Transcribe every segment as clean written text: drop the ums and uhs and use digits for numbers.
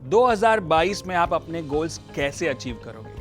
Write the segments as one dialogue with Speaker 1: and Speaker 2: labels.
Speaker 1: 2022 में आप अपने गोल्स कैसे अचीव करोगे,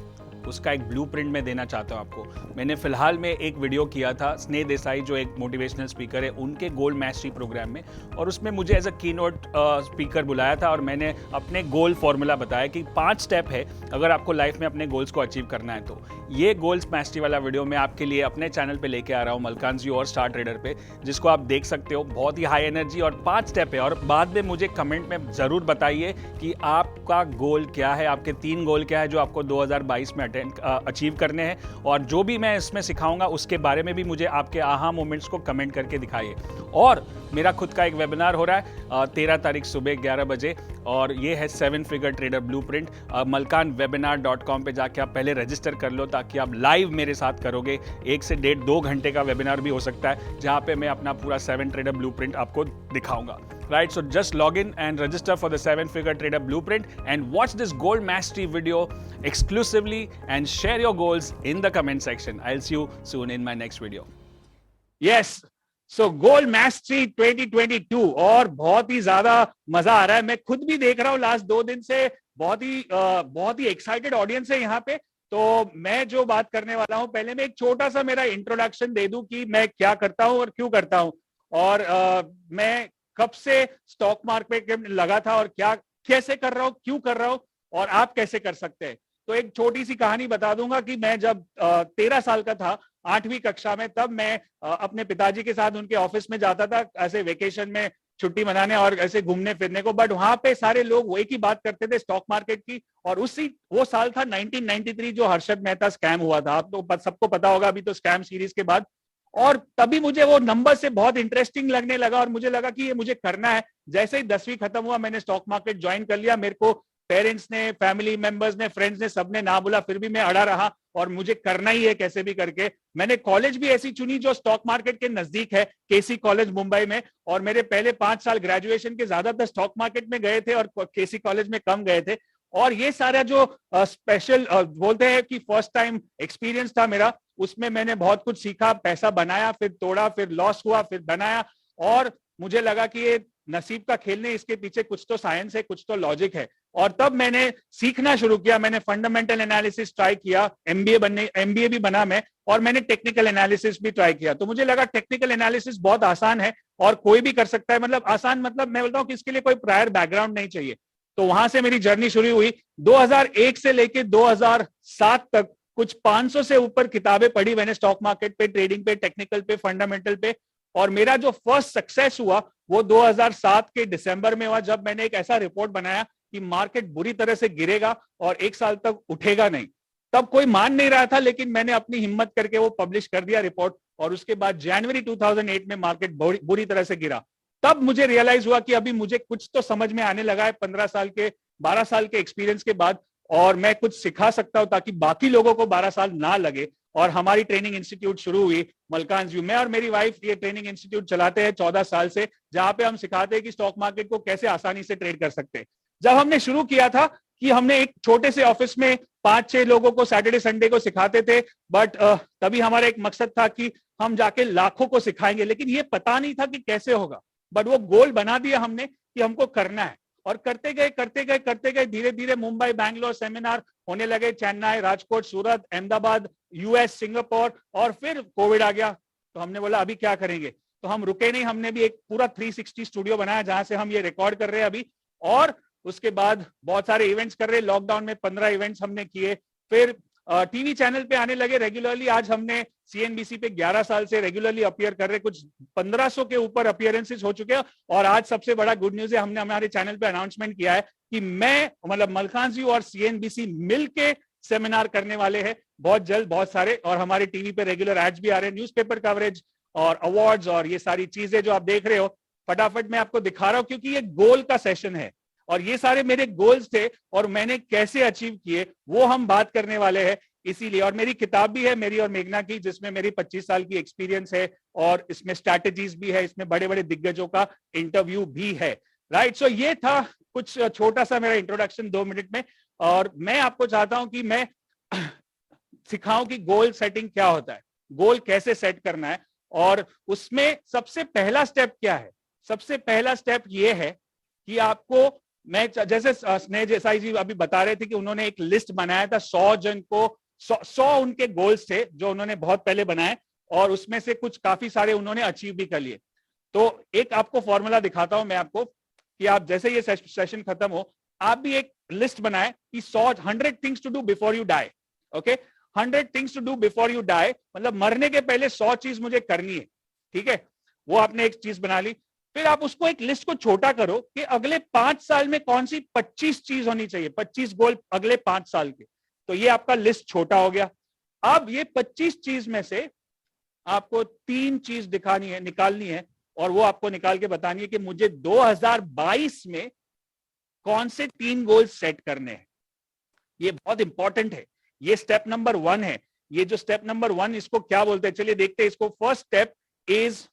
Speaker 1: उसका एक ब्लूप्रिंट मैं देना चाहता हूं आपको। मैंने फिलहाल में एक वीडियो किया था स्नेह देसाई जो एक मोटिवेशनल स्पीकर है, उनके गोल मैस्टरी प्रोग्राम में, और उसमें मुझे एज अ कीनोट स्पीकर बुलाया था और मैंने अपने गोल फॉर्मूला बताया कि 5 स्टेप है अगर आपको लाइफ में अपने गोल्स को अचीव करना है। तो ये गोल्स मैस्टरी वाला वीडियो मैं आपके लिए अपने चैनल पे लेके आ रहा हूँ, मलकान जी और स्टार ट्रेडर पे, जिसको आप देख सकते हो। बहुत ही हाई एनर्जी और 5 स्टेप है। और बाद में मुझे कमेंट में जरूर बताइए कि आपका गोल क्या है, आपके 3 गोल क्या है जो आपको 2022 में अचीव करने हैं, और जो भी मैं इसमें सिखाऊंगा उसके बारे में भी मुझे आपके आहा मोमेंट्स को कमेंट करके दिखाइए। और मेरा खुद का एक वेबिनार हो रहा है 13 तारीख सुबह 11 बजे, और ये है 7 फिगर ट्रेडर ब्लूप्रिंट। malkanwebinar.com पे जाके आप पहले रजिस्टर कर लो ताकि आप लाइव मेरे साथ करोगे। 1 से 1.5-2 घंटे का वेबिनार भी हो सकता है जहां पे मैं अपना पूरा 7 ट्रेडर ब्लूप्रिंट आपको दिखाऊंगा। Right, so just log in and register for the 7-figure trader blueprint and watch this goal mastery video exclusively and share your goals in the comment section. I'll see you soon in my next video. Yes, so goal mastery 2022, और बहुत ही ज्यादा मजा आ रहा है। मैं खुद भी देख रहा हूँ लास्ट 2 दिन से, बहुत ही एक्साइटेड ऑडियंस है यहाँ पे। तो मैं जो बात करने वाला हूँ, पहले मैं एक छोटा सा मेरा इंट्रोडक्शन दे दूं कि मैं क्या करता हूँ और क्यों करता हूँ, और मैं कब से स्टॉक मार्केट में लगा था और क्या कैसे कर रहा हूं, क्यों कर रहा हूं, और आप कैसे कर सकते हैं। तो एक छोटी सी कहानी बता दूंगा कि मैं जब 13 साल का था, 8वीं कक्षा में, तब मैं अपने पिताजी के साथ उनके ऑफिस में जाता था ऐसे वेकेशन में छुट्टी मनाने और ऐसे घूमने फिरने को। बट वहां पे सारे लोग वो एक ही बात करते थे, स्टॉक मार्केट की। और वो साल था 1993 जो हर्षद मेहता स्कैम हुआ था। आप तो सबको पता होगा अभी तो, स्कैम सीरीज के बाद। और तभी मुझे वो नंबर से बहुत इंटरेस्टिंग लगने लगा और मुझे लगा कि ये मुझे करना है। जैसे ही 10वीं खत्म हुआ, मैंने स्टॉक मार्केट ज्वाइन कर लिया। मेरे को पेरेंट्स ने, फैमिली मेंबर्स ने, फ्रेंड्स ने, सबने ना बोला, फिर भी मैं अड़ा रहा और मुझे करना ही है कैसे भी करके। मैंने कॉलेज भी ऐसी चुनी जो स्टॉक मार्केट के नजदीक है, केसी कॉलेज मुंबई में। और मेरे पहले 5 साल ग्रेजुएशन के ज्यादातर स्टॉक मार्केट में गए थे और केसी कॉलेज में कम गए थे। और ये सारा जो स्पेशल बोलते हैं कि फर्स्ट टाइम एक्सपीरियंस था मेरा, उसमें मैंने बहुत कुछ सीखा, पैसा बनाया, फिर तोड़ा, फिर लॉस हुआ, फिर बनाया। और मुझे लगा कि ये नसीब का खेल नहीं, इसके पीछे कुछ तो साइंस है, कुछ तो लॉजिक है। और तब मैंने सीखना शुरू किया। मैंने फंडामेंटल एनालिसिस ट्राई किया, एमबीए भी बना मैं, और मैंने टेक्निकल एनालिसिस भी ट्राई किया। तो मुझे लगा टेक्निकल एनालिसिस बहुत आसान है और कोई भी कर सकता है। मतलब आसान, मतलब मैं बोलता हूँ कि इसके लिए कोई प्रायर बैकग्राउंड नहीं चाहिए। तो वहां से मेरी जर्नी शुरू हुई। 2001 से लेके 2007 तक कुछ 500 से ऊपर किताबें पढ़ी मैंने, स्टॉक मार्केट पे, ट्रेडिंग पे, टेक्निकल पे, फंडामेंटल पे। और मेरा जो फर्स्ट सक्सेस हुआ वो 2007 के दिसंबर में हुआ, जब मैंने एक ऐसा रिपोर्ट बनाया कि मार्केट बुरी तरह से गिरेगा और 1 साल तक उठेगा नहीं। तब कोई मान नहीं रहा था, लेकिन मैंने अपनी हिम्मत करके वो पब्लिश कर दिया रिपोर्ट। और उसके बाद जनवरी 2008 में मार्केट बुरी तरह से गिरा। तब मुझे रियलाइज हुआ कि अभी मुझे कुछ तो समझ में आने लगा है 12 साल के एक्सपीरियंस के बाद, और मैं कुछ सिखा सकता हूं ताकि बाकी लोगों को 12 साल ना लगे। और हमारी ट्रेनिंग इंस्टीट्यूट शुरू हुई मलकान जी। मैं और मेरी वाइफ ये ट्रेनिंग इंस्टीट्यूट चलाते हैं 14 साल से, जहां पे हम सिखाते हैं कि स्टॉक मार्केट को कैसे आसानी से ट्रेड कर सकते हैं। जब हमने शुरू किया था कि हमने एक छोटे से ऑफिस में 5-6 लोगों को सैटरडे संडे को सिखाते थे, बट तभी हमारा एक मकसद था कि हम जाके लाखों को सिखाएंगे। लेकिन ये पता नहीं था कि कैसे होगा, बट वो गोल बना दिया हमने कि हमको करना है। और करते गए धीरे धीरे मुंबई, बैंगलोर सेमिनार होने लगे, चेन्नई, राजकोट, सूरत, अहमदाबाद, यूएस, सिंगापुर। और फिर कोविड आ गया, तो हमने बोला अभी क्या करेंगे। तो हम रुके नहीं, हमने भी एक पूरा 360 स्टूडियो बनाया जहां से हम ये रिकॉर्ड कर रहे हैं अभी। और उसके बाद बहुत सारे इवेंट्स कर रहे हैं। लॉकडाउन में 15 इवेंट्स हमने किए। फिर टीवी चैनल पे आने लगे रेगुलरली। आज हमने सीएनबीसी पे 11 साल से रेगुलरली अपीयर कर रहे, कुछ 1500 के ऊपर अपीयरेंसेस हो चुके हैं। और आज सबसे बड़ा गुड न्यूज है, हमने हमारे चैनल पे अनाउंसमेंट किया है कि मैं, मतलब मलखान जी और सीएनबीसी मिलके सेमिनार करने वाले हैं बहुत जल्द, बहुत सारे। और हमारे टीवी पे रेगुलर एड्स भी आ रहे हैं, न्यूज़पेपर कवरेज और अवार्ड्स और ये सारी चीजें जो आप देख रहे हो। फटाफट मैं आपको दिखा रहा हूं क्योंकि ये गोल का सेशन है और ये सारे मेरे गोल्स थे और मैंने कैसे अचीव किए वो हम बात करने वाले हैं। इसीलिए, और मेरी किताब भी है, मेरी और मेघना की, जिसमें मेरी 25 साल की एक्सपीरियंस है और इसमें स्ट्रैटेजीज भी है, इसमें बड़े बड़े दिग्गजों का इंटरव्यू भी है। राइट, सो ये था कुछ छोटा सा मेरा इंट्रोडक्शन 2 मिनट में। और मैं आपको चाहता हूं कि मैं सिखाऊं कि गोल सेटिंग क्या होता है, गोल कैसे सेट करना है। और उसमें सबसे पहला स्टेप क्या है? सबसे पहला स्टेप ये है कि आपको मैं जैसे स्नेह देसाई जी अभी बता रहे थे कि उन्होंने एक लिस्ट बनाया था 100 जन को, 100 उनके गोल्स थे जो उन्होंने बहुत पहले बनाए, और उसमें से कुछ काफी सारे उन्होंने अचीव भी कर लिए। तो एक आपको फॉर्मूला दिखाता हूं मैं आपको कि आप जैसे ये सेशन खत्म हो, आप भी एक लिस्ट बनाए कि 100 things to do before you die. Okay, 100 things to do before you die, मतलब मरने के पहले 100 चीज मुझे करनी है। ठीक है, वो आपने एक चीज बना ली। फिर आप उसको एक लिस्ट को छोटा करो कि अगले 5 साल में कौन सी 25 चीज होनी चाहिए, 25 गोल अगले 5 साल के। तो ये आपका लिस्ट छोटा हो गया। अब ये 25 चीज में से आपको 3 चीज दिखानी है, निकालनी है, और वो आपको निकाल के बतानी है कि मुझे 2022 में कौन से 3 गोल सेट करने हैं। ये बहुत इंपॉर्टेंट है, ये स्टेप नंबर 1 है। ये जो स्टेप नंबर 1, इसको क्या बोलते हैं, चलिए देखते हैं इसको। First step is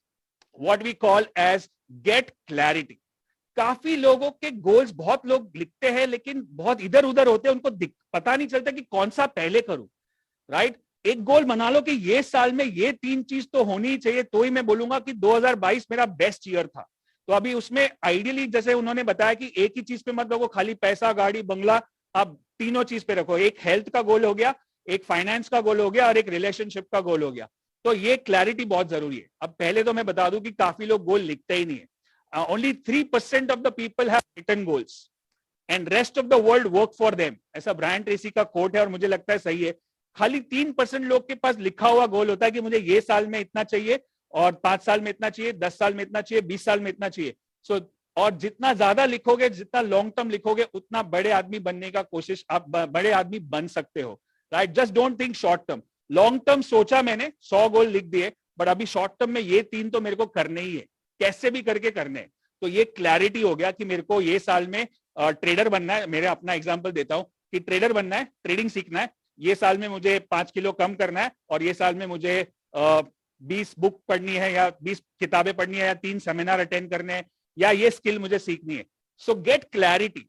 Speaker 1: what we call as get clarity. काफी लोगों के गोल्स बहुत लोग लिखते हैं लेकिन बहुत इधर उधर होते हैं, उनको पता नहीं चलता कि कौन सा पहले करूं। राइट, एक गोल बना लो कि ये साल में ये 3 चीज तो होनी ही चाहिए, तो ही मैं बोलूंगा कि 2022 मेरा बेस्ट ईयर था। तो अभी उसमें आइडियली जैसे उन्होंने बताया कि एक ही चीज पे मत रखो, खाली पैसा गाड़ी बंगला, आप तीनों चीज पे रखो। एक हेल्थ का गोल हो गया, एक फाइनेंस का गोल हो गया, और एक रिलेशनशिप का गोल हो गया। तो ये क्लैरिटी बहुत जरूरी है। अब पहले तो मैं बता दूं कि काफी लोग गोल लिखते ही नहीं है। Only 3% of the people have written goals and rest of the world work for them, ऐसा ब्रायन ट्रेसी का कोट है और मुझे लगता है सही है। खाली 3% लोग के पास लिखा हुआ गोल होता है कि मुझे ये साल में इतना चाहिए, और 5 साल में इतना चाहिए, 10 साल में इतना चाहिए, 20 साल में इतना चाहिए। सो और जितना ज्यादा लिखोगे, जितना लॉन्ग टर्म लिखोगे, उतना बड़े आदमी बनने का कोशिश, आप बड़े आदमी बन सकते हो। Right, just don't think short term. Long term सोचा मैंने, 100 गोल लिख दिए, बट अभी शॉर्ट टर्म में ये 3 तो मेरे को करने ही है, कैसे भी करके करने हैं। तो ये क्लैरिटी हो गया कि मेरे को ये साल में ट्रेडर बनना है। मेरे अपना एग्जांपल देता हूं कि ट्रेडर बनना है, ट्रेडिंग सीखना है। ये साल में मुझे 5 किलो कम करना है, और ये साल में मुझे 20 बुक पढ़नी है, या 20 किताबें पढ़नी है, या 3 सेमिनार अटेंड करने हैं, या ये स्किल मुझे सीखनी है। सो गेट क्लैरिटी।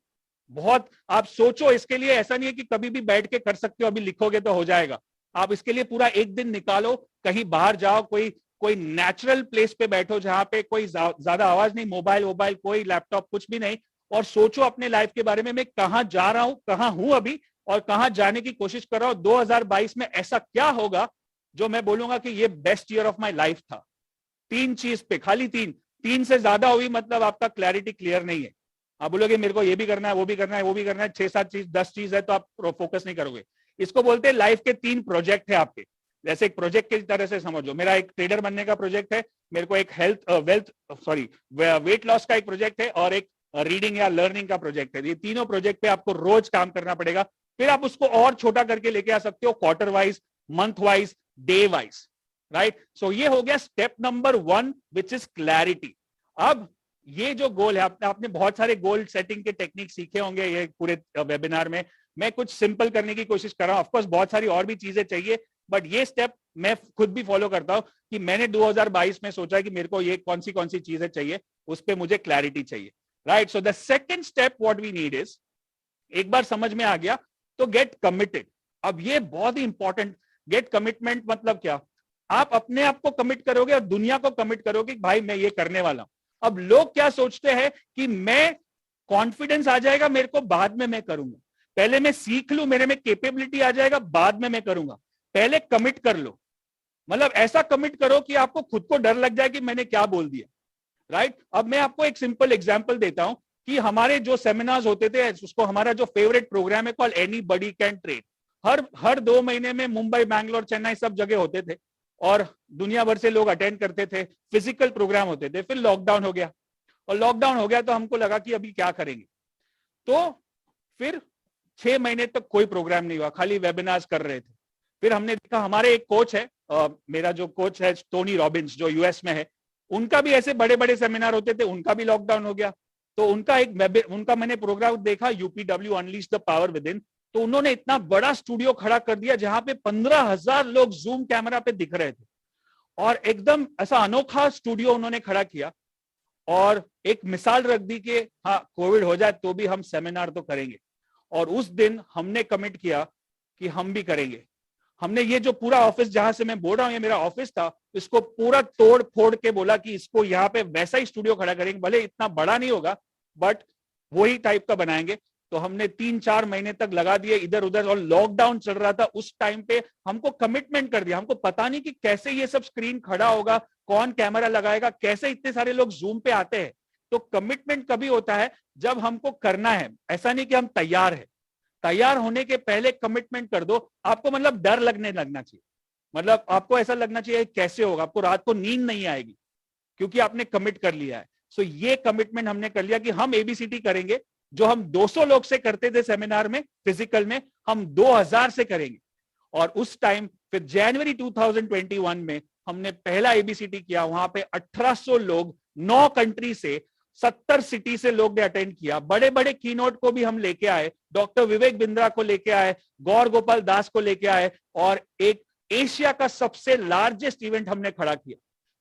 Speaker 1: बहुत आप सोचो इसके लिए, ऐसा नहीं है कि कभी भी बैठ के कर सकते हो, अभी लिखोगे तो हो जाएगा। आप इसके लिए पूरा एक दिन निकालो, कहीं बाहर जाओ, कोई नेचुरल प्लेस पे बैठो जहां पे कोई ज्यादा आवाज नहीं, मोबाइल कोई लैपटॉप कुछ भी नहीं, और सोचो अपने लाइफ के बारे में, मैं कहां जा रहा हूं, कहां हूं अभी, और कहां जाने की कोशिश कर रहा हूं। 2022 में ऐसा क्या होगा जो मैं बोलूंगा कि ये best year of my life था। 3 चीज पे, खाली 3 से ज्यादा हुई मतलब आपका क्लैरिटी क्लियर नहीं है। आप बोलोगे मेरे को ये भी करना है, वो भी करना है, वो भी करना है, 6-7 चीज 10 चीज है, तो आप फोकस नहीं करोगे। इसको बोलते हैं लाइफ के 3 प्रोजेक्ट है आपके। जैसे एक प्रोजेक्ट की तरह से समझो, मेरा एक ट्रेडर बनने का प्रोजेक्ट है, मेरे को एक वेट लॉस का एक प्रोजेक्ट है, और एक रीडिंग या लर्निंग का प्रोजेक्ट है। ये तीनों प्रोजेक्ट पे आपको रोज काम करना पड़ेगा। फिर आप उसको और छोटा करके लेके आ सकते हो, quarter wise, month wise, day wise. Right, so ये हो गया step number 1 which is clarity. अब ये जो गोल है, आपने बहुत सारे गोल सेटिंग के टेक्निक सीखे होंगे ये पूरे वेबिनार में। मैं कुछ सिंपल करने की कोशिश कर रहा हूं। ऑफकोर्स बहुत सारी और भी चीजें चाहिए, बट ये स्टेप मैं खुद भी फॉलो करता हूं कि मैंने 2022 में सोचा कि मेरे को ये कौन सी चीजें चाहिए, उस पर मुझे क्लैरिटी चाहिए। Right, so the second step what we need is, एक बार समझ में आ गया तो गेट कमिटेड। अब ये बहुत ही इंपॉर्टेंट, गेट कमिटमेंट मतलब क्या, आप अपने आप को कमिट करोगे और दुनिया को कमिट करोगे कि भाई मैं ये करने वाला हूं। अब लोग क्या सोचते हैं कि मैं, कॉन्फिडेंस आ जाएगा मेरे को, बाद में मैं करूंगा, पहले मैं सीख लूं, मेरे में कैपेबिलिटी आ जाएगा, बाद में मैं करूंगा। पहले कमिट कर लो, मतलब ऐसा कमिट करो कि आपको खुद को डर लग जाए कि मैंने क्या बोल दिया। राइट, अब मैं आपको एक सिंपल एग्जांपल देता हूं कि हमारे जो सेमिनार्स होते थे, उसको हमारा जो फेवरेट प्रोग्राम है कॉल एनीबॉडी कैन ट्रेड, हर 2 महीने में मुंबई, बैंगलोर, चेन्नई सब जगह होते थे, और दुनिया भर से लोग अटेंड करते थे, फिजिकल प्रोग्राम होते थे। फिर लॉकडाउन हो गया, और लॉकडाउन हो गया तो हमको लगा कि अभी क्या करेंगे। तो फिर 6 महीने तक कोई प्रोग्राम नहीं हुआ, खाली वेबिनार्स कर रहे थे। फिर हमने देखा, हमारे एक कोच है, मेरा जो कोच है टोनी रॉबिन्स, जो यूएस में है, उनका भी ऐसे बड़े बड़े सेमिनार होते थे, उनका भी लॉकडाउन हो गया। तो उनका मैंने प्रोग्राम देखा, UPW unleash the power within. तो उन्होंने इतना बड़ा स्टूडियो खड़ा कर दिया जहां पे 15,000 लोग जूम कैमरा पे दिख रहे थे, और एकदम ऐसा अनोखा स्टूडियो उन्होंने खड़ा किया, और एक मिसाल रख दी कि हाँ कोविड हो जाए तो भी हम सेमिनार तो करेंगे। और उस दिन हमने कमिट किया कि हम भी करेंगे। हमने ये जो पूरा ऑफिस जहां से मैं बोल रहा हूँ, ये मेरा ऑफिस था, इसको पूरा तोड़ फोड़ के बोला कि इसको यहाँ पे वैसा ही स्टूडियो खड़ा करेंगे, भले इतना बड़ा नहीं होगा, बट वही टाइप का बनाएंगे। तो हमने 3-4 महीने तक लगा दिए इधर उधर, और लॉकडाउन चल रहा था उस टाइम पे। हमको कमिटमेंट कर दिया, हमको पता नहीं कि कैसे ये सब स्क्रीन खड़ा होगा, कौन कैमरा लगाएगा, कैसे इतने सारे लोग जूम पे आते हैं। तो कमिटमेंट कभी होता है जब हमको करना है, ऐसा नहीं कि हम तैयार है। तैयार होने के पहले कमिटमेंट कर दो। आपको मतलब डर लगना चाहिए, मतलब आपको ऐसा लगना चाहिए कैसे होगा, आपको रात को नींद नहीं आएगी, क्योंकि आपने कमिट कर लिया है। सो ये कमिटमेंट हमने कर लिया कि हम एबीसीटी करेंगे। जो हम 200 लोग से करते थे सेमिनार में फिजिकल में, हम 2000 से करेंगे। और उस टाइम फिर जनवरी 2021 में हमने पहला एबीसीटी किया। वहां पे 1800 लोग 9 कंट्री से, 70 सिटी से लोग ने अटेंड किया। बड़े बड़े कीनोट को भी हम लेके आए, डॉक्टर विवेक बिंद्रा को लेके आए, गौर गोपाल दास को लेके आए, और एक एशिया का सबसे लार्जेस्ट इवेंट हमने खड़ा किया।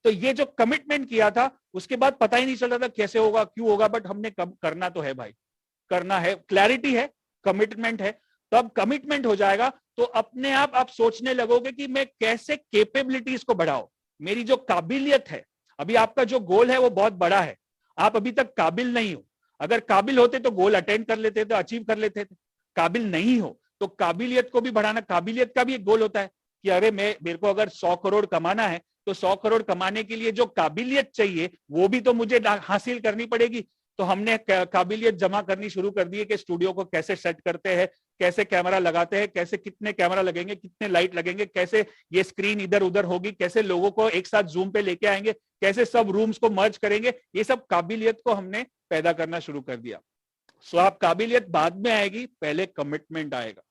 Speaker 1: तो ये जो कमिटमेंट किया था, उसके बाद पता ही नहीं चल रहा था कैसे होगा, क्यों होगा, बट हमने करना तो है भाई, करना है। क्लैरिटी है, कमिटमेंट है। तो अब कमिटमेंट हो जाएगा तो अपने आप सोचने लगोगे कि मैं कैसे कैपेबिलिटीज को बढ़ाऊं, मेरी जो काबिलियत है। अभी आपका जो गोल है वो बहुत बड़ा है, आप अभी तक काबिल नहीं हो। अगर काबिल होते तो गोल अटेंड कर लेते थे, अचीव कर लेते थे। काबिल नहीं हो तो काबिलियत को भी बढ़ाना। काबिलियत का भी एक गोल होता है कि अरे मेरे को अगर 100 करोड़ कमाना है, तो 100 करोड़ कमाने के लिए जो काबिलियत चाहिए वो भी तो मुझे हासिल करनी पड़ेगी। तो हमने काबिलियत जमा करनी शुरू कर दी है कि स्टूडियो को कैसे सेट करते हैं, कैसे कैमरा लगाते हैं, कैसे कितने कैमरा लगेंगे, कितने लाइट लगेंगे, कैसे ये स्क्रीन इधर उधर होगी, कैसे लोगों को एक साथ जूम पे लेके आएंगे, कैसे सब रूम्स को मर्ज करेंगे। ये सब काबिलियत को हमने पैदा करना शुरू कर दिया। सो आप काबिलियत बाद में आएगी, पहले कमिटमेंट आएगा।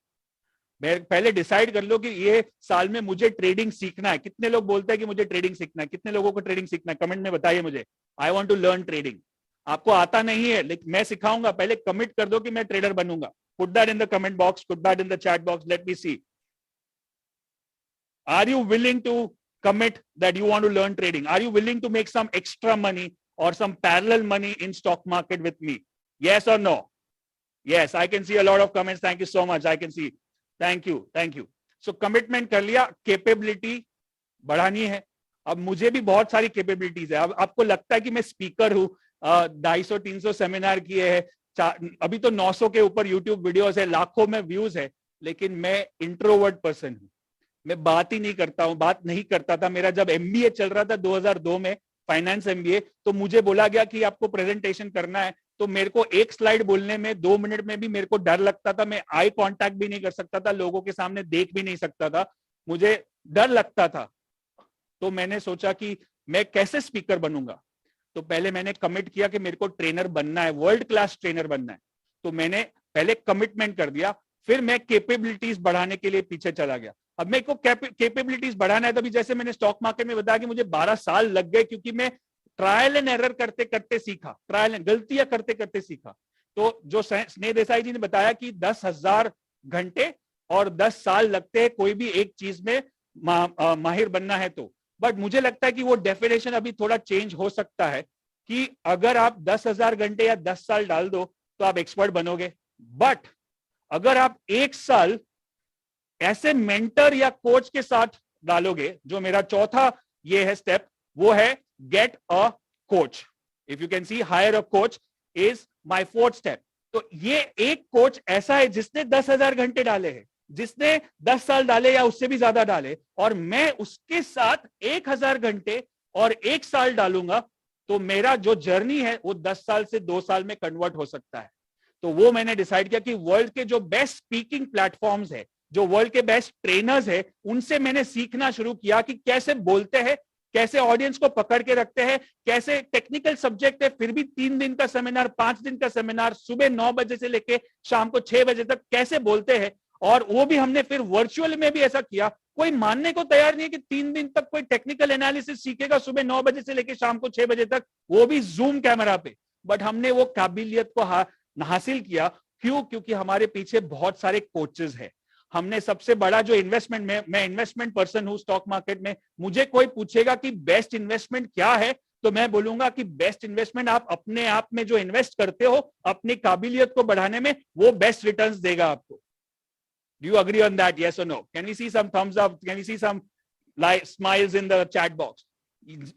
Speaker 1: पहले डिसाइड कर लो कि ये साल में मुझे ट्रेडिंग सीखना है। कितने लोग बोलते हैं कि मुझे ट्रेडिंग सीखना है? कितने लोगों को ट्रेडिंग सीखना है? कमेंट में बताइए मुझे। I want to learn trading. आपको आता नहीं है लेकिन मैं सिखाऊंगा, पहले कमिट कर दो कि मैं ट्रेडर बनूंगा। Put that in the comment box, put that in the chat box, let me see. Are you willing to commit that you want to learn trading? Are you willing to make some extra money or some parallel money in stock market with me? Yes or no? Yes, I can see a lot of comments. Thank you so much. I can see. Thank you, thank you. So commitment कर लिया, capability बढ़ानी है। अब मुझे भी बहुत सारी capabilities है। अब आपको लगता है कि मैं स्पीकर हूँ, 250-300 सेमिनार किए हैं, अभी तो 900 के ऊपर यूट्यूब वीडियोस है, लाखों में व्यूज है, लेकिन मैं इंट्रोवर्ट पर्सन हूँ। मैं बात ही नहीं करता हूँ, बात नहीं करता था। मेरा जब एमबीए चल रहा था 2002 में, फाइनेंस एमबीए, तो मुझे बोला गया कि आपको प्रेजेंटेशन करना है। तो मेरे को एक स्लाइड बोलने में 2 मिनट में भी मेरे को डर लगता था। मैं आई कांटेक्ट भी नहीं कर सकता था, लोगों के सामने देख भी नहीं सकता था, मुझे डर लगता था। तो मैंने सोचा कि मैं कैसे स्पीकर बनूंगा। तो पहले मैंने कमिट किया कि मेरे को ट्रेनर बनना है, वर्ल्ड क्लास ट्रेनर बनना है। तो मैंने पहले कमिटमेंट कर दिया, फिर मैं कैपेबिलिटीज बढ़ाने के लिए पीछे चला गया। अब मेरे को कैपेबिलिटीज बढ़ाना है, तभी जैसे मैंने स्टॉक मार्केट में बताया कि मुझे 12 साल लग गए, क्योंकि मैं ट्रायल एंड एरर करते करते सीखा, ट्रायल एंड गलतियां करते करते सीखा। तो जो स्नेह देसाई जी ने बताया कि 10,000 घंटे और 10 साल लगते हैं कोई भी एक चीज में माहिर बनना है तो। बट मुझे लगता है कि वो डेफिनेशन अभी थोड़ा चेंज हो सकता है कि अगर आप 10,000 घंटे या 10 साल डाल दो तो आप एक्सपर्ट बनोगे। बट अगर आप 1 साल ऐसे मेंटर या कोच के साथ डालोगे, जो मेरा चौथा ये है स्टेप, वो है get a coach. If you can see, higher a coach is my 4th step. तो ये एक कोच ऐसा है जिसने 10,000 घंटे डाले हैं, जिसने 10 साल डाले या उससे भी ज्यादा डाले, और मैं उसके साथ 1,000 घंटे और 1 साल डालूंगा, तो मेरा जो जर्नी है वो 10 साल से 2 साल में कन्वर्ट हो सकता है। तो वो मैंने डिसाइड किया कि वर्ल्ड के जो बेस्ट स्पीकिंग प्लेटफॉर्म्स है, जो वर्ल्ड के बेस्ट ट्रेनर्स है, उनसे मैंने सीखना शुरू किया कि कैसे बोलते हैं, कैसे ऑडियंस को पकड़ के रखते हैं, कैसे टेक्निकल सब्जेक्ट है फिर भी 3 दिन का सेमिनार, 5 दिन का सेमिनार, सुबह 9 बजे से लेके शाम को 6 बजे तक कैसे बोलते हैं। और वो भी हमने फिर वर्चुअल में भी ऐसा किया। कोई मानने को तैयार नहीं है कि 3 दिन तक कोई टेक्निकल एनालिसिस सीखेगा सुबह 9 बजे से लेके शाम को 6 बजे तक, वो भी जूम कैमरा पे। बट हमने वो काबिलियत को हासिल किया। क्यों? क्योंकि हमारे पीछे बहुत सारे कोचेस हैं। हमने सबसे बड़ा जो इन्वेस्टमेंट में, मैं इन्वेस्टमेंट पर्सन हूं स्टॉक मार्केट में, मुझे कोई पूछेगा कि बेस्ट इन्वेस्टमेंट क्या है, तो मैं बोलूंगा कि बेस्ट इन्वेस्टमेंट आप अपने आप में जो इन्वेस्ट करते हो अपनी काबिलियत को बढ़ाने में, वो बेस्ट रिटर्न्स देगा आपको। Do you agree on that? Yes or no? Can we see some thumbs up? Can we see some smiles in the chat box?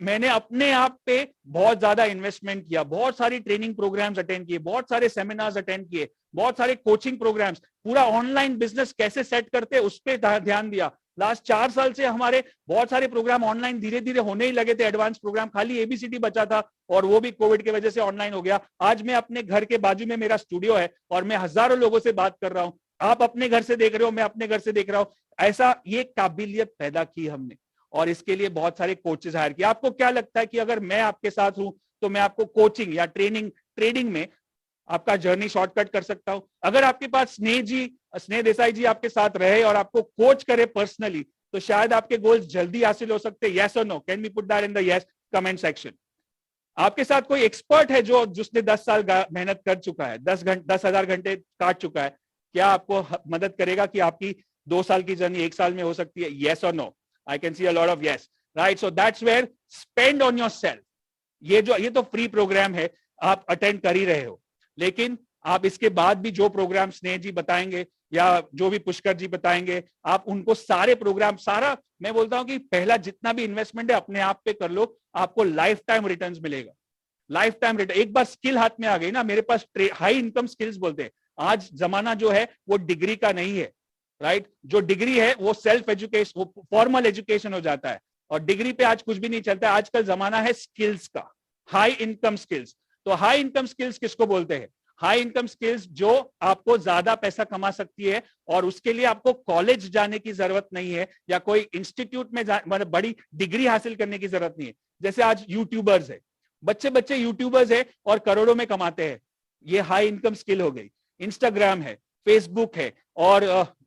Speaker 2: मैंने अपने आप पे बहुत ज्यादा इन्वेस्टमेंट किया, बहुत सारी ट्रेनिंग प्रोग्राम्स अटेंड किए, बहुत सारे सेमिनार्स अटेंड किए, बहुत सारे कोचिंग प्रोग्राम्स, पूरा ऑनलाइन बिजनेस कैसे सेट करते उस पर ध्यान दिया। लास्ट 4 साल से हमारे बहुत सारे प्रोग्राम ऑनलाइन धीरे धीरे होने ही लगे थे, एडवांस प्रोग्राम, खाली एबीसीडी बचा था और वो भी कोविड की वजह से ऑनलाइन हो गया। आज मैं अपने घर के बाजू में मेरा स्टूडियो है और मैं हजारों लोगों से बात कर रहा हूं। आप अपने घर से देख रहे हो, मैं अपने घर से देख रहा हूं। ऐसा ये काबिलियत पैदा की हमने और इसके लिए बहुत सारे कोचेस हायर किए। आपको क्या लगता है कि अगर मैं आपके साथ हूं तो मैं आपको कोचिंग या ट्रेडिंग में आपका जर्नी शॉर्टकट कर सकता हूं? अगर आपके पास स्नेह देसाई जी आपके साथ रहे और आपको कोच करे पर्सनली, तो शायद आपके गोल्स जल्दी हासिल हो सकते हैं। यस और no? Can we put that in the yes comment section? आपके साथ कोई एक्सपर्ट है जो जिसने 10 साल मेहनत कर चुका है, 10,000 घंटे काट चुका है, क्या आपको मदद करेगा कि आपकी 2 साल की जर्नी 1 साल में हो सकती है? यस और no? I can see a lot of yes, right? So that's where spend on yourself. ये तो फ्री प्रोग्राम है, आप अटेंड कर ही रहे हो, लेकिन आप इसके बाद भी जो प्रोग्राम स्नेह जी बताएंगे या जो भी पुष्कर जी बताएंगे, आप उनको सारे प्रोग्राम, सारा, मैं बोलता हूं कि पहला जितना भी इन्वेस्टमेंट है अपने आप पे कर लो, आपको लाइफ टाइम रिटर्न्स मिलेगा। लाइफ टाइम रिटर्न, एक बार स्किल हाथ में आ गई ना, मेरे पास हाई इनकम स्किल्स बोलते हैं। आज जमाना जो है वो डिग्री का नहीं है, राइट? जो डिग्री है वो सेल्फ एजुकेशन, वो फॉर्मल एजुकेशन हो जाता है और डिग्री पे आज कुछ भी नहीं चलता है। आजकल जमाना है स्किल्स का, हाई इनकम स्किल्स। तो हाई इनकम स्किल्स किसको बोलते हैं? हाई इनकम स्किल्स जो आपको ज्यादा पैसा कमा सकती है और उसके लिए आपको कॉलेज जाने की जरूरत नहीं है या कोई इंस्टीट्यूट में मतलब बड़ी डिग्री हासिल करने की जरूरत नहीं है। जैसे आज यूट्यूबर्स है, बच्चे यूट्यूबर्स है और करोड़ों में कमाते हैं, ये हाई इनकम स्किल हो गई। इंस्टाग्राम है, फेसबुक है और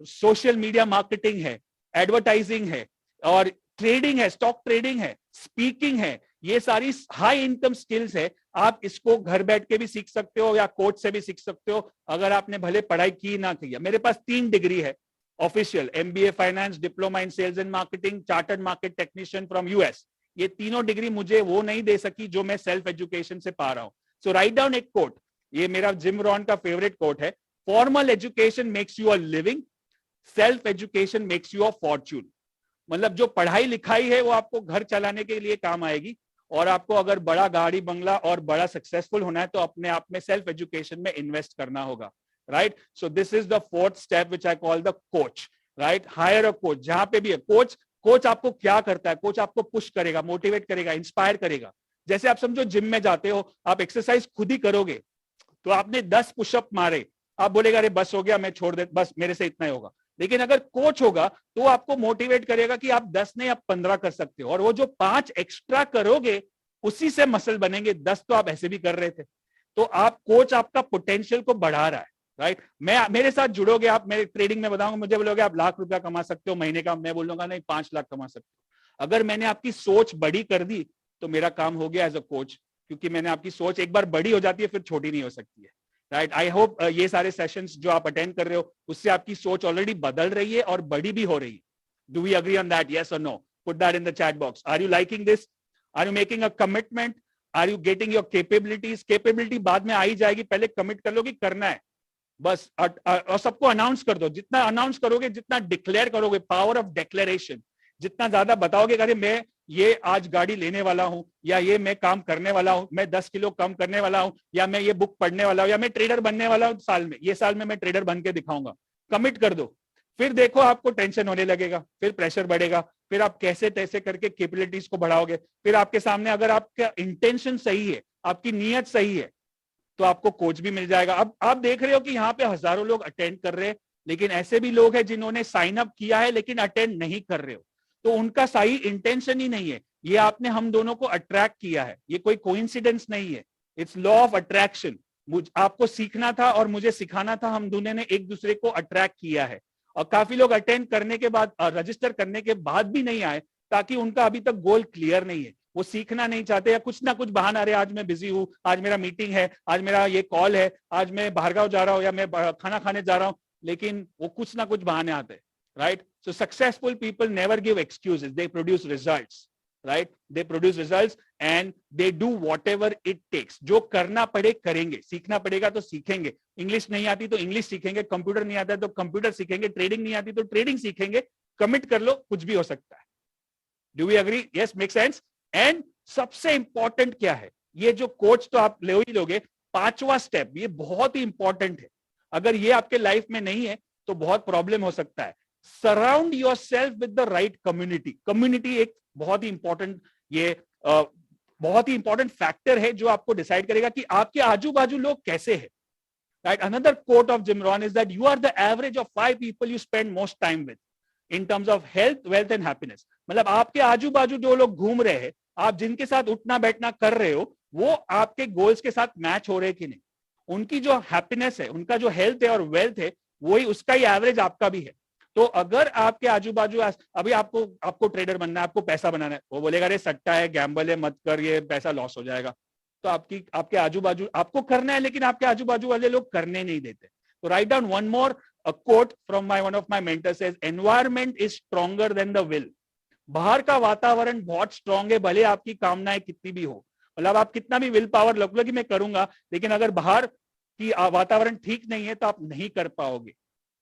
Speaker 2: सोशल मीडिया मार्केटिंग है, एडवर्टाइजिंग है और ट्रेडिंग है, स्टॉक ट्रेडिंग है, स्पीकिंग है, ये सारी हाई इनकम स्किल्स है। आप इसको घर बैठ के भी सीख सकते हो या कोच से भी सीख सकते हो, अगर आपने भले पढ़ाई की ना की। मेरे पास 3 डिग्री है official, MBA finance, diploma in sales and marketing, chartered market technician from US. ये तीनों डिग्री मुझे वो नहीं दे सकी जो मैं सेल्फ एजुकेशन से पा रहा हूं। सो राइट डाउन एक कोट, ये मेरा जिम रॉन का फेवरेट कोट है, formal education makes you a living, self education makes you a Fortune. मतलब जो पढ़ाई लिखाई है वो आपको घर चलाने के लिए काम आएगी और आपको अगर बड़ा गाड़ी बंगला और बड़ा सक्सेसफुल होना है तो अपने आप में सेल्फ एजुकेशन में इन्वेस्ट करना होगा, right? So this is the 4th step which I call the coach, right? Higher a coach. जहां पे भी है कोच आपको क्या करता है? कोच आपको पुश करेगा, मोटिवेट करेगा, इंस्पायर करेगा। जैसे आप समझो जिम में जाते हो, आप एक्सरसाइज खुद ही करोगे, तो आपने 10 पुशअप मारे, आप बोलेगा अरे बस हो गया, मैं छोड़ दे, बस मेरे से इतना ही होगा। लेकिन अगर कोच होगा तो आपको मोटिवेट करेगा कि आप 10 नहीं, आप 15 कर सकते हो और वो जो 5 एक्स्ट्रा करोगे उसी से मसल बनेंगे। 10 तो आप ऐसे भी कर रहे थे। तो आप कोच आपका पोटेंशियल को बढ़ा रहा है, राइट? मेरे साथ जुड़ोगे आप, मेरे ट्रेडिंग में बताऊंगा, मुझे बोलोगे आप लाख रुपया कमा सकते हो महीने का, मैं बोलूंगा नहीं 5 लाख कमा सकते हो। अगर मैंने आपकी सोच बड़ी कर दी तो मेरा काम हो गया एज अ कोच, क्योंकि मैंने आपकी सोच एक बार बड़ी हो जाती है फिर छोटी नहीं हो सकती है, राइट? आई होप ये सारे सेशंस जो आप अटेंड कर रहे हो उससे आपकी सोच ऑलरेडी बदल रही है और बड़ी भी हो रही है। Do we agree on that? Yes और no? Put that in the chat box. Are you liking this? Are you making a commitment? Are you getting your capabilities? Capability बाद में आई जाएगी, पहले कमिट कर लो कि करना है बस। और सबको अनाउंस कर दो, जितना अनाउंस करोगे, जितना डिक्लेयर करोगे, पावर ऑफ डिक्लेरेशन, जितना ज्यादा बताओगे अरे मैं ये आज गाड़ी लेने वाला हूं या ये मैं काम करने वाला हूं, मैं 10 किलो कम करने वाला हूं या मैं ये बुक पढ़ने वाला हूं या मैं ट्रेडर बनने वाला हूं साल में, ये साल में मैं ट्रेडर बन के दिखाऊंगा, कमिट कर दो। फिर देखो आपको टेंशन होने लगेगा, फिर प्रेशर बढ़ेगा, फिर आप कैसे तैसे करके कैपेबिलिटीज को बढ़ाओगे। फिर आपके सामने अगर आपका इंटेंशन सही है, आपकी नीयत सही है, तो आपको कोच भी मिल जाएगा। अब आप देख रहे हो कि यहाँ पे हजारों लोग अटेंड कर रहे हैं, लेकिन ऐसे भी लोग हैं जिन्होंने साइन अप किया है लेकिन अटेंड नहीं कर रहे हो, तो उनका सही इंटेंशन ही नहीं है। ये आपने हम दोनों को अट्रैक्ट किया है, ये कोई कोइंसिडेंस नहीं है, इट्स लॉ ऑफ अट्रैक्शन। आपको सीखना था और मुझे सिखाना था, हम दोनों ने एक दूसरे को अट्रैक्ट किया है। और काफी लोग अटेंड करने के बाद, रजिस्टर करने के बाद भी नहीं आए, ताकि उनका अभी तक गोल क्लियर नहीं है, वो सीखना नहीं चाहते या कुछ ना कुछ बहाना, अरे आज मैं बिजी हूँ, आज मेरा मीटिंग है, आज मेरा ये कॉल है, आज मैं बाहरगांव जा रहा हूँ या मैं खाना खाने जा रहा हूँ, लेकिन वो कुछ ना कुछ बहाने आते हैं, right? So successful people never give excuses, they produce results, right? They produce results and they do whatever it takes. जो करना पड़े करेंगे, सीखना पड़ेगा तो सीखेंगे, इंग्लिश नहीं आती तो इंग्लिश सीखेंगे, कंप्यूटर नहीं आता तो कंप्यूटर सीखेंगे, ट्रेडिंग नहीं आती तो ट्रेडिंग सीखेंगे। कमिट कर लो, कुछ भी हो सकता है। Do we agree? Yes, make sense? And सबसे इंपॉर्टेंट क्या है, ये जो कोच तो आप ले ही लोगे, पांचवा स्टेप ये बहुत ही इंपॉर्टेंट है, अगर ये आपके लाइफ में नहीं है तो बहुत प्रॉब्लम हो सकता है। Surround your self with the right community. Community एक बहुत ही इंपॉर्टेंट, ये बहुत ही इंपॉर्टेंट फैक्टर है जो आपको डिसाइड करेगा कि आपके आजू बाजू लोग कैसे हैं। Right, another quote of Jim Rohn is that you are the average of 5 people you spend most time with in terms of health, wealth and happiness. मतलब आपके आजू बाजू जो लोग घूम रहे हैं, आप जिनके साथ उठना बैठना कर रहे हो, वो आपके गोल्स के साथ मैच हो रहे हैं कि नहीं, उनकी जो हैप्पीनेस है, उनका जो हेल्थ है और वेल्थ है, वही उसका ही एवरेज आपका भी है। तो अगर आपके आजू बाजू, अभी आपको ट्रेडर बनना है, आपको पैसा बनाना है, वो बोलेगा अरे सट्टा है, गैम्बल है, मत कर, ये पैसा लॉस हो जाएगा। तो आपके आजू बाजू आपको करना है, लेकिन आपके आजू बाजू वाले लोग करने नहीं देते। तो write down one more quote from one of my mentors says, environment is stronger than the will। बाहर का वातावरण बहुत स्ट्रांग है, भले आपकी कामनाएं कितनी भी हो, मतलब आप कितना भी विल पावर लग लो कि मैं करूंगा, लेकिन अगर बाहर की वातावरण ठीक नहीं है तो आप नहीं कर पाओगे।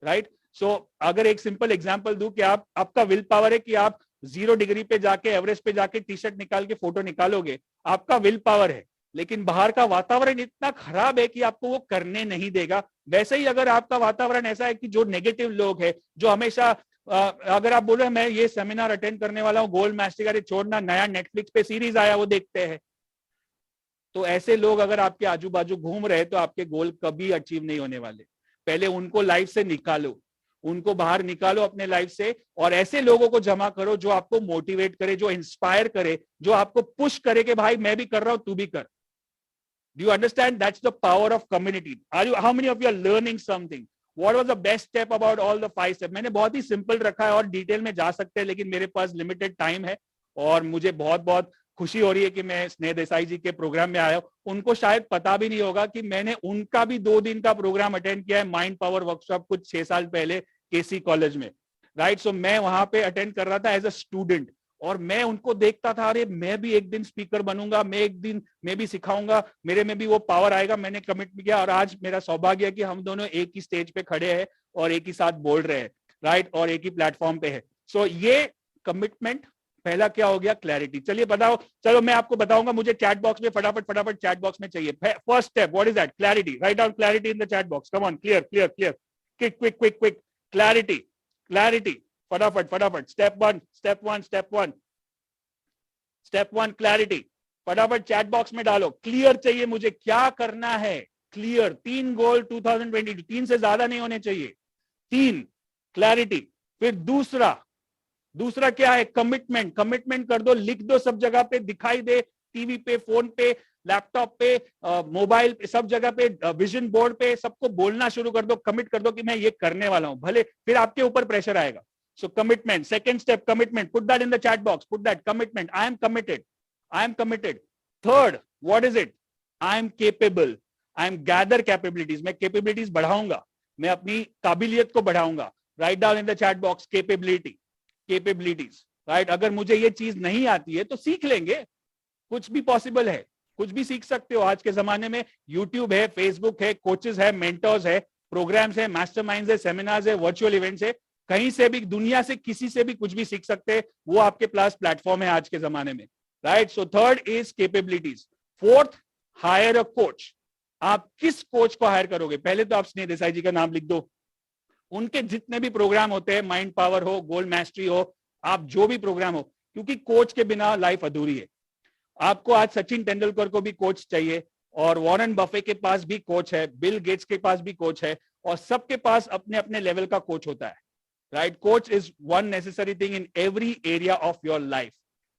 Speaker 2: राइट, सो अगर एक सिंपल एग्जांपल दूं कि आपका विल पावर है कि आप 0 डिग्री पे जाके, एवरेस्ट पे जाके टी शर्ट निकाल के फोटो निकालोगे, आपका विल पावर है, लेकिन बाहर का वातावरण इतना खराब है कि आपको वो करने नहीं देगा। वैसे ही अगर आपका वातावरण ऐसा है कि जो नेगेटिव लोग हैं, जो हमेशा अगर आप बोल रहे हैं मैं ये सेमिनार अटेंड करने वाला हूँ, गोल्ड मास्टर छोड़ना, नया नेटफ्लिक्स पे सीरीज आया वो देखते हैं, तो ऐसे लोग अगर आपके आजू बाजू घूम रहे तो आपके गोल कभी अचीव नहीं होने वाले। पहले उनको लाइफ से निकालो, उनको बाहर निकालो अपने लाइफ से, और ऐसे लोगों को जमा करो जो आपको मोटिवेट करे, जो इंस्पायर करे, जो आपको पुश करे कि भाई मैं भी कर रहा हूं, तू भी कर। Do you understand? That's the power of community. How many of you are learning something? What was the best step about all the 5 steps? मैंने बहुत ही सिंपल रखा है, और डिटेल में जा सकते हैं, लेकिन मेरे पास लिमिटेड टाइम है, और मुझे बहुत बहुत खुशी हो रही है कि मैं स्नेह देसाई जी के प्रोग्राम में आया हूं। उनको शायद पता भी नहीं होगा कि मैंने उनका भी 2 दिन का प्रोग्राम अटेंड किया है, माइंड पावर वर्कशॉप, कुछ 6 साल पहले केसी कॉलेज में। राइट, सो मैं वहां पे अटेंड कर रहा था एज अ स्टूडेंट, और मैं उनको देखता था, अरे मैं भी एक दिन स्पीकर बनूंगा, मैं एक दिन मैं भी सिखाऊंगा, मेरे में भी वो पावर आएगा। मैंने कमिट भी किया, और आज मेरा सौभाग्य है कि हम दोनों एक ही स्टेज पे खड़े हैं और एक ही साथ बोल रहे हैं। राइट, और एक ही प्लेटफॉर्म पे है। सो ये कमिटमेंट, पहला क्या हो गया, क्लैरिटी। चलिए बताओ, चलो मैं आपको बताऊंगा, मुझे चैट बॉक्स में फटाफट चैट बॉक्स में चाहिए। First step, what is that? Clarity. Write down clarity in the chat box, come on, clear clear clear, quick, clarity, फटाफट। स्टेप वन क्लैरिटी, फटाफट चैट बॉक्स में डालो। क्लियर चाहिए मुझे, क्या करना है, क्लियर। 3 गोल 2022, 3 से ज्यादा नहीं होने चाहिए, 3 क्लैरिटी। फिर दूसरा क्या है, कमिटमेंट कर दो, लिख दो, सब जगह पे दिखाई दे, टीवी पे, फोन पे, लैपटॉप पे, मोबाइल पे, सब जगह पे, विजन बोर्ड पे, सबको बोलना शुरू कर दो, कमिट कर दो कि मैं ये करने वाला हूं, भले फिर आपके ऊपर प्रेशर आएगा। So commitment, second step, commitment. Put that in the chat box. Put that commitment. I am committed. Third, what is it? I am capable. I am gather capabilities. मैं capabilities बढ़ाऊंगा, मैं अपनी काबिलियत को बढ़ाऊंगा। Write down in the chat box capabilities. Right? अगर मुझे ये चीज नहीं आती है तो सीख लेंगे, कुछ भी पॉसिबल है, कुछ भी सीख सकते हो। आज के जमाने में यूट्यूब है, फेसबुक है, कोचेस है, मेंटर्स है, प्रोग्राम्स है, मास्टरमाइंड्स है, सेमिनार्स है, वर्चुअल इवेंट्स है, कहीं से भी, दुनिया से किसी से भी कुछ भी सीख सकते हैं, वो आपके पास प्लेटफॉर्म है आज के जमाने में। Right, so third is capabilities. Fourth, higher a coach. आप किस कोच को हायर करोगे? पहले तो आप स्नेह देसाई जी का नाम लिख दो, उनके जितने भी प्रोग्राम होते हैं, माइंड पावर हो, गोल्ड मैस्ट्री हो, आप जो भी प्रोग्राम हो, क्योंकि कोच के बिना लाइफ अधूरी है। आपको आज सचिन तेंदुलकर को भी कोच चाहिए, और वॉरेन बफे के पास भी कोच है, बिल गेट्स के पास भी कोच है, और सबके पास अपने अपने लेवल का कोच होता है। right? Coach is one necessary thing in every area of your life,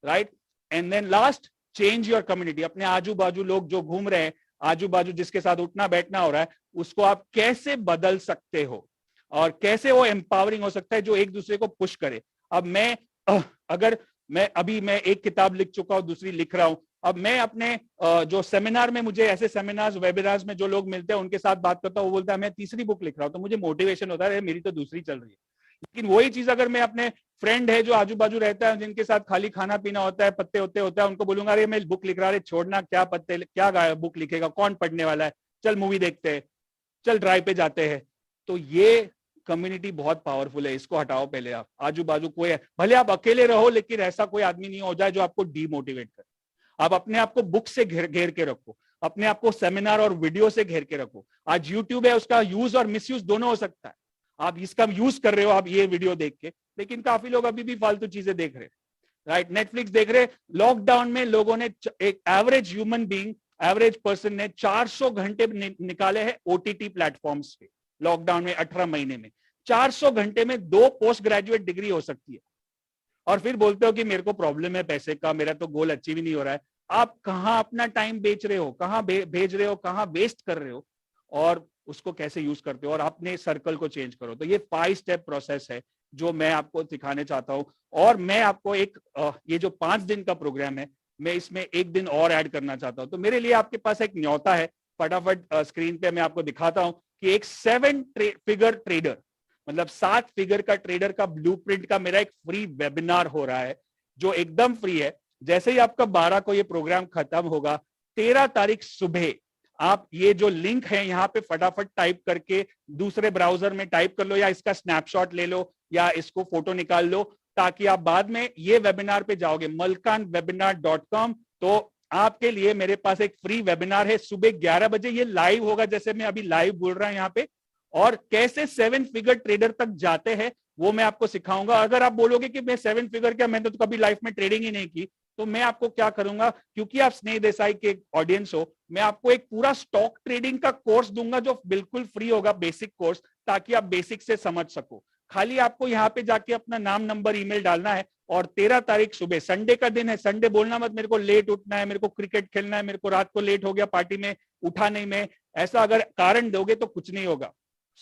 Speaker 2: right? And then last, change your community. अपने आजू बाजू लोग जो घूम रहे हैं, आजू बाजू जिसके साथ उठना बैठना हो रहा है, उसको आप कैसे बदल सकते हो, और कैसे वो एम्पावरिंग हो सकता है, जो एक दूसरे को पुश करे। अब मैं एक किताब लिख चुका हूं, दूसरी लिख रहा हूं। अब मैं अपने जो सेमिनार में, मुझे ऐसे सेमिनार्स, वेबिनार्स में जो लोग मिलते हैं, उनके साथ बात करता हूं, वो बोलता है मैं तीसरी बुक लिख रहा हूं, तो मुझे मोटिवेशन होता है, मेरी तो दूसरी चल रही है। लेकिन वही चीज अगर मैं अपने फ्रेंड है जो आजू बाजू रहता है, जिनके साथ खाली खाना पीना होता है, पत्ते होता है, उनको बोलूंगा अरे मैं बुक लिख रहा है, छोड़ना, क्या पत्ते, क्या बुक लिखेगा, कौन पढ़ने वाला है, चल मूवी देखते हैं, चल ड्राइव पे जाते हैं। तो ये कम्युनिटी बहुत पावरफुल है, इसको हटाओ पहले। आप आजू बाजू कोई है, भले आप अकेले रहो, लेकिन ऐसा कोई आदमी नहीं हो जाए जो आपको डीमोटिवेट करे। आप अपने आप को बुक से घेर के रखो, अपने आप को सेमिनार और वीडियो से घेर के रखो। आज यूट्यूब है, उसका यूज और मिसयूज दोनों हो सकता है। आप इसका यूज कर रहे हो आप ये वीडियो देख के, लेकिन काफी लोग अभी भी फालतू चीजें देख रहे हैं, राइट? नेटफ्लिक्स देख रहे। लॉकडाउन में लोगों ने, एक average human being, average person ने 400 घंटे निकाले हैं ओटीटी प्लेटफॉर्म्स पे। लॉकडाउन में 18 महीने में 400 घंटे में 2 पोस्ट ग्रेजुएट डिग्री हो सकती है। और फिर बोलते हो कि मेरे को प्रॉब्लम है पैसे का, मेरा तो गोल अचीव ही नहीं हो रहा है। आप कहाँ अपना टाइम बेच रहे हो, कहाँ भेज रहे हो, कहाँ वेस्ट कर रहे हो, और उसको कैसे यूज करते हो, और अपने सर्कल को चेंज करो। तो ये 5 स्टेप प्रोसेस है जो मैं आपको सिखाने चाहता हूँ। और मैं आपको एक ये जो 5 दिन का प्रोग्राम है, मैं इसमें 1 दिन और ऐड करना चाहता हूँ। तो मेरे लिए आपके पास एक न्योता है, फटाफट स्क्रीन पे मैं आपको दिखाता हूँ कि एक 7 फिगर ट्रेडर, मतलब 7 फिगर का ट्रेडर का ब्लूप्रिंट का मेरा एक फ्री वेबिनार हो रहा है, जो एकदम फ्री है। जैसे ही आपका 12 को ये प्रोग्राम खत्म होगा, 13 तारीख सुबह आप ये जो लिंक है यहाँ पे फटाफट टाइप करके दूसरे ब्राउजर में टाइप कर लो, या इसका स्नैपशॉट ले लो, या इसको फोटो निकाल लो, ताकि आप बाद में ये वेबिनार पे जाओगे malkanwebinar.com। तो आपके लिए मेरे पास एक फ्री वेबिनार है, सुबह 11 बजे ये लाइव होगा, जैसे मैं अभी लाइव बोल रहा हूं यहाँ पे। और कैसे 7 फिगर ट्रेडर तक जाते हैं वो मैं आपको सिखाऊंगा। अगर आप बोलोगे कि मैं 7 फिगर क्या, मैंने तो कभी लाइफ में ट्रेडिंग ही नहीं की, तो मैं आपको क्या करूंगा, क्योंकि आप स्नेह देसाई के ऑडियंस हो, मैं आपको एक पूरा स्टॉक ट्रेडिंग का कोर्स दूंगा जो बिल्कुल फ्री होगा, बेसिक कोर्स, ताकि आप बेसिक से समझ सको। खाली आपको यहाँ पे जाके अपना नाम, नंबर, ईमेल डालना है। और 13 तारीख सुबह, संडे का दिन है, संडे बोलना मत मेरे को लेट उठना है, मेरे को क्रिकेट खेलना है, मेरे को रात को लेट हो गया पार्टी में, उठा नहीं मैं, ऐसा अगर कारण दोगे तो कुछ नहीं होगा।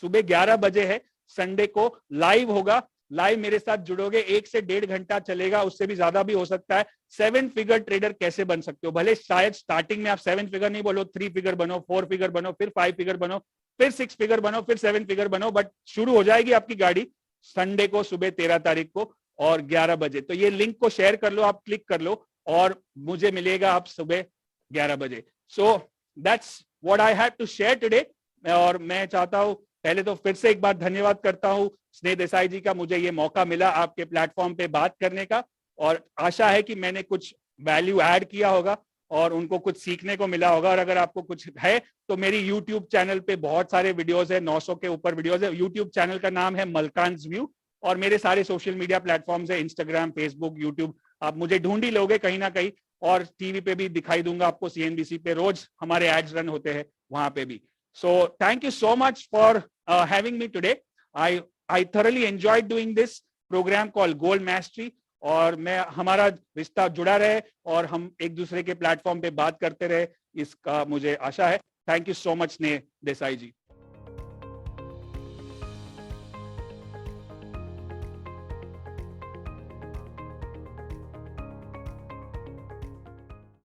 Speaker 2: सुबह 11 बजे है, संडे को लाइव होगा। लाइव मेरे साथ जुड़ोगे, 1 से 1.5 घंटा चलेगा, उससे भी ज्यादा भी हो सकता है। 7 फिगर ट्रेडर कैसे बन सकते हो, भले शायद स्टार्टिंग में आप 7 फिगर नहीं बोलो, 3 फिगर बनो, 4 फिगर बनो, फिर 5 फिगर बनो, फिर 6 फिगर बनो, फिर 7 फिगर बनो, बट शुरू हो जाएगी आपकी गाड़ी संडे को सुबह 13 तारीख को और 11 बजे। तो ये लिंक को शेयर कर लो, आप क्लिक कर लो और मुझे मिलेगा आप सुबह 11 बजे। So that's what I have to share today. और मैं चाहता हूं, पहले तो फिर से एक बार धन्यवाद करता हूं स्नेह देसाई जी का, मुझे ये मौका मिला आपके प्लेटफॉर्म पे बात करने का, और आशा है कि मैंने कुछ वैल्यू ऐड किया होगा और उनको कुछ सीखने को मिला होगा। और अगर आपको कुछ है तो मेरी यूट्यूब चैनल पे बहुत सारे वीडियोस है, 900 के ऊपर वीडियोस है। यूट्यूब चैनल का नाम है मलकान्स व्यू, और मेरे सारे सोशल मीडिया प्लेटफॉर्म्स है, इंस्टाग्राम, फेसबुक, यूट्यूब, आप मुझे ढूंढ ही लोगे कहीं ना कहीं। और टीवी पे भी दिखाई दूंगा आपको, CNBC पे रोज हमारे एड्स रन होते हैं वहां पे भी। So thank you so much for having me today. I thoroughly enjoyed doing this program called Goal Mastery, और मैं, हमारा रिश्ता जुड़ा रहे और हम एक दूसरे के प्लेटफॉर्म पे बात करते रहे, इसका मुझे आशा है। थैंक यू सो मच स्नेह देसाई जी।